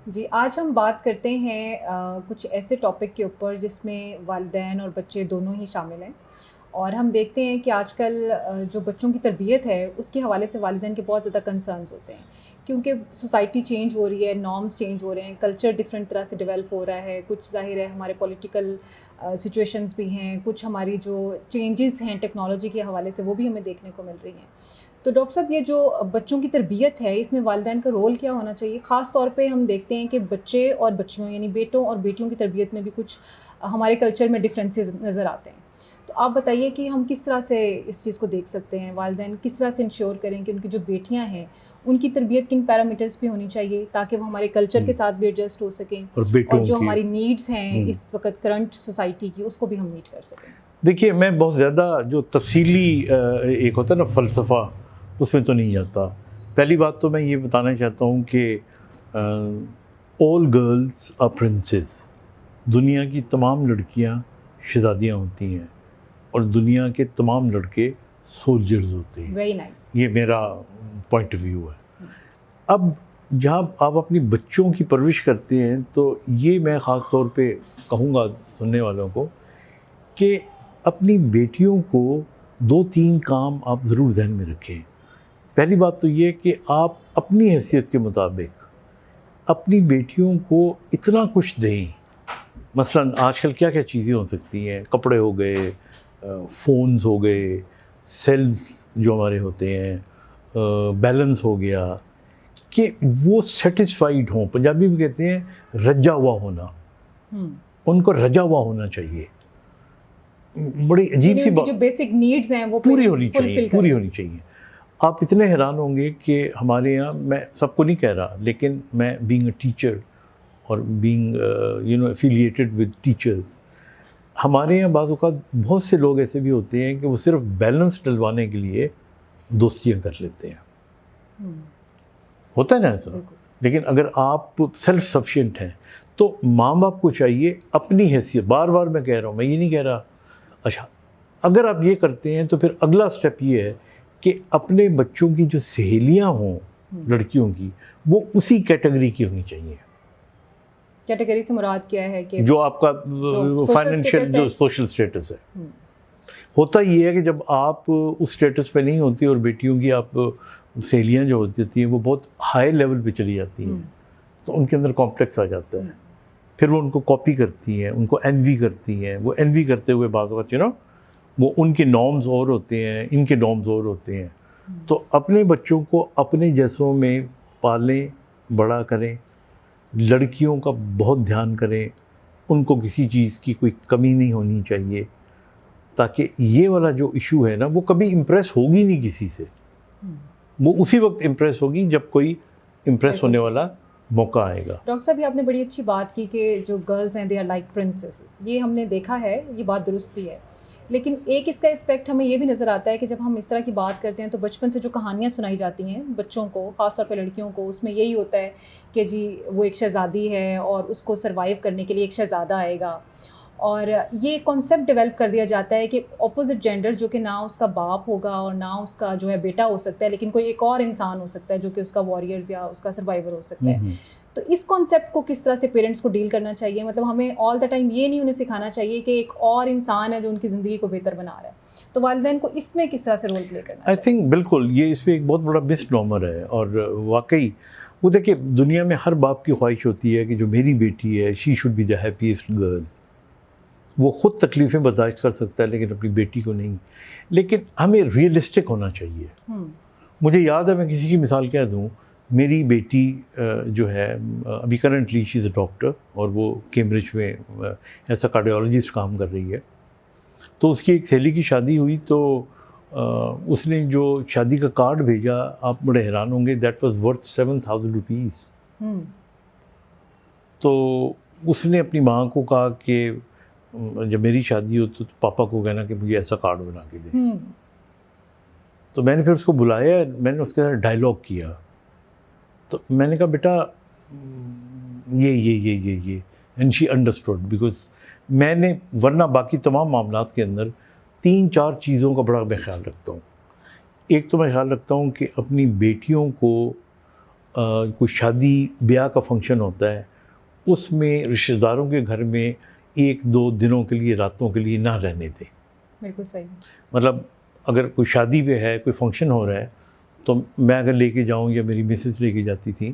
جی، آج ہم بات کرتے ہیں کچھ ایسے ٹاپک کے اوپر جس میں والدین اور بچے دونوں ہی شامل ہیں، اور ہم دیکھتے ہیں کہ آج کل جو بچوں کی تربیت ہے اس کے حوالے سے والدین کے بہت زیادہ کنسرنز ہوتے ہیں، کیونکہ سوسائٹی چینج ہو رہی ہے، نارمز چینج ہو رہے ہیں، کلچر ڈفرینٹ طرح سے ڈیولپ ہو رہا ہے، کچھ ظاہر ہے ہمارے پولیٹیکل سچویشنز بھی ہیں، کچھ ہماری جو چینجز ہیں ٹیکنالوجی کے حوالے سے وہ بھی ہمیں دیکھنے کو مل رہی ہیں۔ تو ڈاکٹر صاحب، یہ جو بچوں کی تربیت ہے اس میں والدین کا رول کیا ہونا چاہیے؟ خاص طور پہ ہم دیکھتے ہیں کہ بچے اور بچیوں یعنی بیٹوں اور بیٹیوں کی تربیت میں بھی کچھ ہمارے کلچر میں ڈفرینسز نظر آتے ہیں۔ تو آپ بتائیے کہ ہم کس طرح سے اس چیز کو دیکھ سکتے ہیں، والدین کس طرح سے انشور کریں کہ ان کی جو بیٹیاں ہیں ان کی تربیت کن پیرامیٹرز پہ ہونی چاہیے تاکہ وہ ہمارے کلچر کے ساتف بھی ایڈجسٹ ہو سکیں، اور اور بیٹوں جو کی ہماری نیڈس ہیں اس وقت کرنٹ سوسائٹی کی اس کو بھی ہم میٹ کر سکیں۔ دیکھیے، میں بہت زیادہ جو تفصیلی ایک ہوتا ہے نا فلسفہ، اس میں تو نہیں جاتا۔ پہلی بات تو میں یہ بتانا چاہتا ہوں کہ آل گرلز آر پرنسز، دنیا کی تمام لڑکیاں شہزادیاں ہوتی ہیں اور دنیا کے تمام لڑکے سولجرز ہوتے ہیں۔ Very nice. یہ میرا پوائنٹ آف ویو ہے۔ اب جب آپ اپنی بچوں کی پرورش کرتے ہیں تو یہ میں خاص طور پہ کہوں گا سننے والوں کو کہ اپنی بیٹیوں کو 2-3 کام آپ ضرور ذہن میں رکھیں۔ پہلی بات تو یہ کہ آپ اپنی حیثیت کے مطابق اپنی بیٹیوں کو اتنا کچھ دیں۔ مثلا آج کل کیا کیا چیزیں ہو سکتی ہیں، کپڑے ہو گئے، فونز ہو گئے، سیلز جو ہمارے ہوتے ہیں، بیلنس ہو گیا، کہ وہ سیٹسفائیڈ ہوں۔ پنجابی میں کہتے ہیں رجا ہوا ہونا، ان کو رجا ہوا ہونا چاہیے۔ بڑی عجیب سی بات، جو بیسک نیڈز ہیں وہ پوری ہونی چاہیے، پوری ہونی چاہیے۔ آپ اتنے حیران ہوں گے کہ ہمارے یہاں، میں سب کو نہیں کہہ رہا لیکن میں بینگ اے ٹیچر اور بینگ ایفیلیٹڈ ود ٹیچرز، ہمارے یہاں بعض اوقات بہت سے لوگ ایسے بھی ہوتے ہیں کہ وہ صرف بیلنس ڈلوانے کے لیے دوستیاں کر لیتے ہیں۔ ہوتا ہے نا ایسا؟ لیکن اگر آپ سیلف سفیشینٹ ہیں تو ماں باپ کو چاہیے اپنی حیثیت، بار بار میں کہہ رہا ہوں، میں یہ نہیں کہہ رہا، اچھا اگر آپ یہ کرتے ہیں تو پھر اگلا سٹیپ یہ ہے کہ اپنے بچوں کی جو سہیلیاں ہوں لڑکیوں کی، وہ اسی کیٹیگری کی ہونی چاہیے۔ کیٹیگری سے مراد کیا ہے کہ جو آپ کا فائنینشیل جو سوشل سٹیٹس ہے۔ ہوتا یہ ہے کہ جب آپ اس سٹیٹس پہ نہیں ہوتی اور بیٹیوں کی آپ سہیلیاں جو ہوتی ہیں وہ بہت ہائی لیول پہ چلی جاتی ہیں تو ان کے اندر کمپلیکس آ جاتا ہے، پھر وہ ان کو کاپی کرتی ہیں، ان کو انوی کرتی ہیں، وہ انوی کرتے ہوئے بعض اوقات وہ ان کے نارمز اور ہوتے ہیں، ان کے نارمز اور ہوتے ہیں۔ تو اپنے بچوں کو اپنے جیسوں میں پالیں، بڑا کریں، لڑکیوں کا بہت دھیان کریں، ان کو کسی چیز کی کوئی کمی نہیں ہونی چاہیے، تاکہ یہ والا جو ایشو ہے نا وہ کبھی امپریس ہوگی نہیں کسی سے، وہ اسی وقت امپریس ہوگی جب کوئی امپریس ہونے والا موقع آئے گا۔ ڈاکٹر صاحب، یہ آپ نے بڑی اچھی بات کی کہ جو گرلز ہیں دے آر لائک پرنسیسز، یہ ہم نے دیکھا ہے، یہ بات درست بھی ہے، لیکن ایک اس کا اسپیکٹ ہمیں یہ بھی نظر آتا ہے کہ جب ہم اس طرح کی بات کرتے ہیں تو بچپن سے جو کہانیاں سنائی جاتی ہیں بچوں کو، خاص طور پہ لڑکیوں کو، اس میں یہی ہوتا ہے کہ جی وہ ایک شہزادی ہے اور اس کو سروائیو کرنے کے لیے ایک شہزادہ آئے گا، اور یہ کانسیپٹ ڈیولپ کر دیا جاتا ہے کہ اپوزٹ جینڈر جو کہ نہ اس کا باپ ہوگا اور نہ اس کا جو ہے بیٹا ہو سکتا ہے، لیکن کوئی ایک اور انسان ہو سکتا ہے جو کہ اس کا واریئرز یا اس کا سروائیور ہو سکتا ہے۔ تو اس کانسیپٹ کو کس طرح سے پیرنٹس کو ڈیل کرنا چاہیے؟ مطلب ہمیں آل دا ٹائم یہ نہیں انہیں سکھانا چاہیے کہ ایک اور انسان ہے جو ان کی زندگی کو بہتر بنا رہا ہے، تو والدین کو اس میں کس طرح سے رول پلے کرنا آئی چاہیے؟ تھنک بالکل یہ اس میں ایک بہت بڑا مس نارمر ہے، اور واقعی وہ دیکھیں دنیا میں ہر باپ کی خواہش ہوتی ہے کہ جو میری بیٹی ہے she should be the happiest girl. وہ خود تکلیفیں برداشت کر سکتا ہے لیکن اپنی بیٹی کو نہیں۔ لیکن ہمیں ریئلسٹک ہونا چاہیے۔ مجھے یاد ہے، میں کسی کی مثال کہہ دوں، میری بیٹی جو ہے ابھی کرنٹلی شی از اے ڈاکٹر اور وہ کیمبرج میں ایسا کارڈیالوجسٹ کام کر رہی ہے۔ تو اس کی ایک سہیلی کی شادی ہوئی تو اس نے جو شادی کا کارڈ بھیجا، آپ بڑے حیران ہوں گے، دیٹ واز ورتھ 7,000 روپیز۔ تو اس نے اپنی ماں کو کہا کہ جب میری شادی ہو تو پاپا کو کہنا کہ مجھے ایسا کارڈ بنا کے دیں۔ تو میں نے پھر اس کو بلایا، میں نے اس کے ساتھ ڈائلاگ کیا، تو میں نے کہا بیٹا یہ اینڈ شی انڈرسٹوڈ، بیکاز میں نے ورنہ باقی تمام معاملات کے اندر 3-4 چیزوں کا بڑا میں خیال رکھتا ہوں۔ ایک تو میں خیال رکھتا ہوں کہ اپنی بیٹیوں کو کوئی شادی بیاہ کا فنکشن ہوتا ہے اس میں رشتہ داروں کے گھر میں 1-2 دنوں کے لیے راتوں کے لیے نہ رہنے دیں. بالکل صحیح. مطلب اگر کوئی شادی پہ ہے کوئی فنکشن ہو رہا ہے تو میں اگر لے کے جاؤں یا میری مسز لے کے جاتی تھی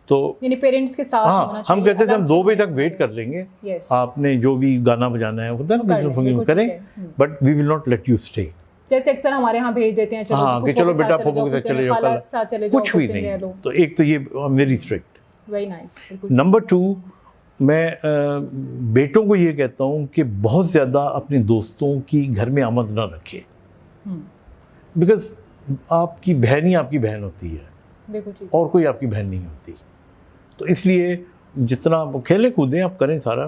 تو یعنی پیرنٹس کے ساتھ ہونا چاہیے. ہم کہتے تھے ہم 2 بجے تک ویٹ کر لیں گے, آپ نے جو بھی گانا بجانا ہے ہوتا ہے نا فنکشن کریں, but we will not let you stay. جیسے اکثر ہمارے ہاں بھیج دیتے ہیں کہ چلو بیٹا پھوپھو کے ساتھ چلے جاؤ, کچھ بھی نہیں. تو ایک تو یہ very strict. Very nice. Number 2, میں بیٹوں کو یہ کہتا ہوں کہ بہت زیادہ اپنے دوستوں کی گھر میں آمد نہ رکھے, بیکاز آپ کی بہن ہی آپ کی بہن ہوتی ہے اور کوئی آپ کی بہن نہیں ہوتی. تو اس لیے جتنا کھیلے کودیں آپ کریں سارا.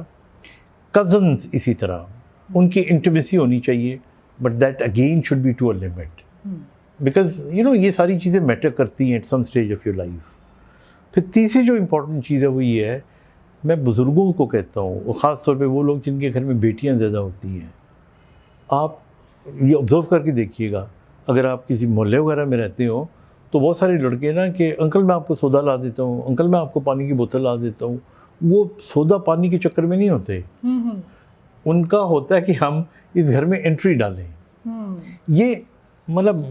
کزنز اسی طرح, ان کی انٹیمیسی ہونی چاہیے, but that again should be to a limit, because یہ ساری چیزیں میٹر کرتی ہیں at some stage of your life. پھر تیسری جو امپورٹنٹ چیز ہے وہ یہ ہے, میں بزرگوں کو کہتا ہوں, اور خاص طور پہ وہ لوگ جن کے گھر میں بیٹیاں زیادہ ہوتی ہیں, آپ یہ آبزرو کر کے دیکھیے گا, اگر آپ کسی محلے وغیرہ میں رہتے ہو تو بہت سارے لڑکے نا کہ انکل میں آپ کو سودا لا دیتا ہوں, انکل میں آپ کو پانی کی بوتل لا دیتا ہوں. وہ سودا پانی کے چکر میں نہیں ہوتے, ان کا ہوتا ہے کہ ہم اس گھر میں انٹری ڈالیں. یہ مطلب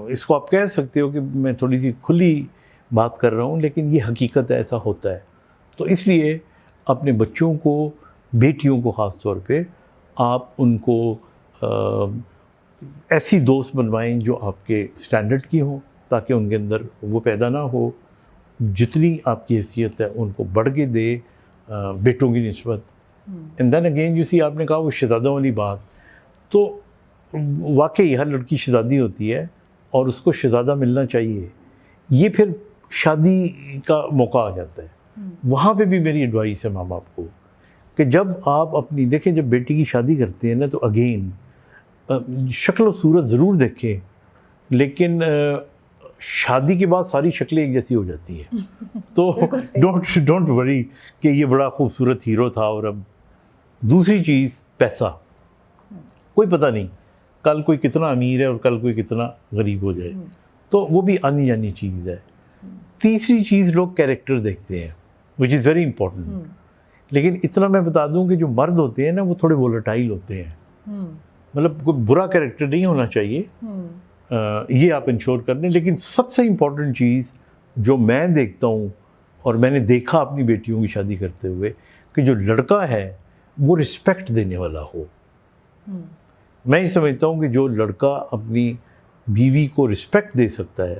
اس کو آپ کہہ سکتے ہو کہ میں تھوڑی سی کھلی بات کر رہا ہوں, لیکن یہ حقیقت ہے, ایسا ہوتا ہے. تو اس لیے اپنے بچوں کو, بیٹیوں کو خاص طور پہ, آپ ان کو ایسی دوست بنوائیں جو آپ کے اسٹینڈرڈ کی ہوں, تاکہ ان کے اندر وہ پیدا نہ ہو. جتنی آپ کی حیثیت ہے ان کو بڑھ کے دے بیٹوں کی نسبت. اینڈ دین اگین یو سی, آپ نے کہا وہ شہزادوں والی بات, تو واقعی ہر لڑکی شہزادی ہوتی ہے اور اس کو شہزادہ ملنا چاہیے. یہ پھر شادی کا موقع آ جاتا ہے. وہاں پہ بھی میری ایڈوائس ہے ماں باپ کو کہ جب آپ اپنی دیکھیں, جب بیٹی کی شادی کرتے ہیں نا, تو اگین شکل و صورت ضرور دیکھیں, لیکن شادی کے بعد ساری شکلیں ایک جیسی ہو جاتی ہیں. تو ڈونٹ وری کہ یہ بڑا خوبصورت ہیرو تھا اور اب. دوسری چیز پیسہ, کوئی پتہ نہیں کل کوئی کتنا امیر ہے اور کل کوئی کتنا غریب ہو جائے, تو وہ بھی آنی جانی چیز ہے. تیسری چیز لوگ کیریکٹر دیکھتے ہیں, وچ از ویری امپورٹنٹ. لیکن اتنا میں بتا دوں کہ جو مرد ہوتے ہیں نا وہ تھوڑے وولٹائل ہوتے ہیں, مطلب کوئی برا کیریکٹر نہیں ہونا چاہیے, یہ آپ انشور کر لیں. لیکن سب سے امپورٹنٹ چیز جو میں دیکھتا ہوں اور میں نے دیکھا اپنی بیٹیوں کی شادی کرتے ہوئے, کہ جو لڑکا ہے وہ رسپیکٹ دینے والا ہو. میں یہ سمجھتا ہوں کہ جو لڑکا اپنی بیوی کو رسپیکٹ دے سکتا ہے,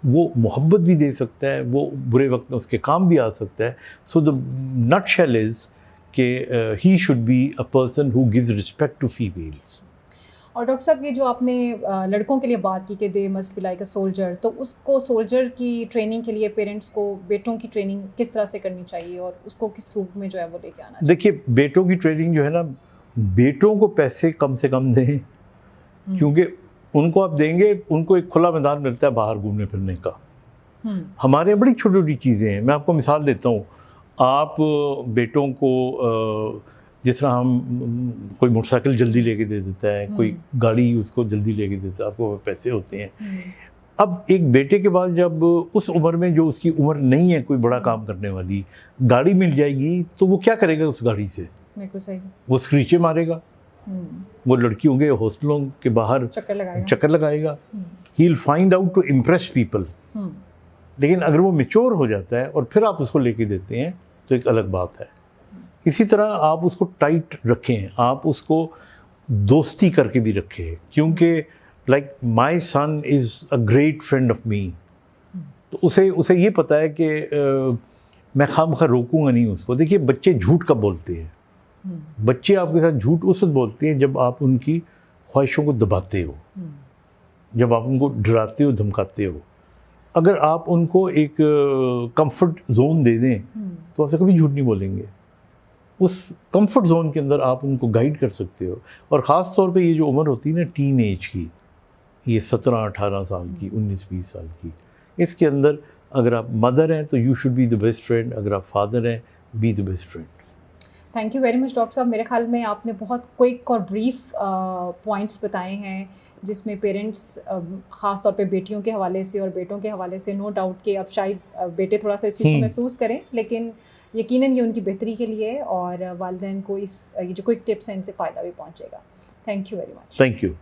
وہ محبت بھی دے سکتا ہے, وہ برے وقت میں اس کے کام بھی آ سکتا ہے. سو دا نٹ شیل از کہ he should be a person who gives respect to families. اور ڈاکٹر صاحب, یہ جو آپ نے لڑکوں کے لیے بات کی کہ they must be like a soldier, تو اس کو سولجر کی ٹریننگ کے لیے پیرنٹس کو بیٹوں کی ٹریننگ کس طرح سے کرنی چاہیے اور اس کو کس روپ میں جو ہے وہ لے کے آنا چاہیے؟ دیکھیے, بیٹوں کی ٹریننگ جو ہے نا, بیٹوں کو پیسے کم سے کم دیں, کیونکہ ان کو آپ دیں گے, ان کو ایک کھلا میدان ملتا ہے باہر گھومنے پھرنے کا. ہمارے بڑی چھوٹی چھوٹی چیزیں ہیں. میں آپ کو مثال دیتا ہوں, آپ بیٹوں کو جس طرح ہم کوئی موٹر سائیکل جلدی لے کے دے دیتا ہے, کوئی گاڑی اس کو جلدی لے کے دیتا ہے, آپ کو پیسے ہوتے ہیں. اب ایک بیٹے کے بعد جب اس عمر میں جو اس کی عمر نہیں ہے کوئی بڑا کام کرنے والی, گاڑی مل جائے گی تو وہ کیا کرے گا اس گاڑی سے؟ بالکل صحیح. وہ اسکریچے مارے گا, وہ لڑکیوں کے ہاسٹلوں کے باہر چکر لگائے گا. He will find out to impress people. لیکن اگر وہ میچور ہو جاتا ہے اور پھر آپ اس کو لے کے دیتے ہیں تو ایک الگ بات ہے. اسی طرح آپ اس کو ٹائٹ رکھیں, آپ اس کو دوستی کر کے بھی رکھیں, کیونکہ like my son is a great friend of me. تو اسے یہ پتہ ہے کہ میں خواہ روکوں گا نہیں اس کو. دیکھیے, بچے جھوٹ کب بولتے ہیں؟ بچے آپ کے ساتھ جھوٹ اس وقت بولتے ہیں جب آپ ان کی خواہشوں کو دباتے ہو, جب آپ ان کو ڈراتے ہو, دھمکاتے ہو. اگر آپ ان کو ایک کمفرٹ زون دے دیں تو آپ سے کبھی جھوٹ نہیں بولیں گے. اس کمفرٹ زون کے اندر آپ ان کو گائیڈ کر سکتے ہو. اور خاص طور پہ یہ جو عمر ہوتی ہے نا ٹین ایج کی, یہ 17-18 سال کی, 19-20 سال کی, اس کے اندر اگر آپ مدر ہیں تو you should be the best friend, اگر آپ فادر ہیں be the best friend. Thank you very much doctor صاحب. میرے خیال میں آپ نے بہت کوئک اور بریف پوائنٹس بتائے ہیں جس میں پیرنٹس خاص طور پہ بیٹیوں کے حوالے سے اور بیٹوں کے حوالے سے نو ڈاؤٹ کہ اب شاید بیٹے تھوڑا سا اس چیز کو محسوس کریں, لیکن یقیناً یہ ان کی بہتری کے لیے اور والدین کو اس یہ جو کوئک ٹپس ہیں ان سے فائدہ بھی پہنچے گا. Thank you very much. Thank you.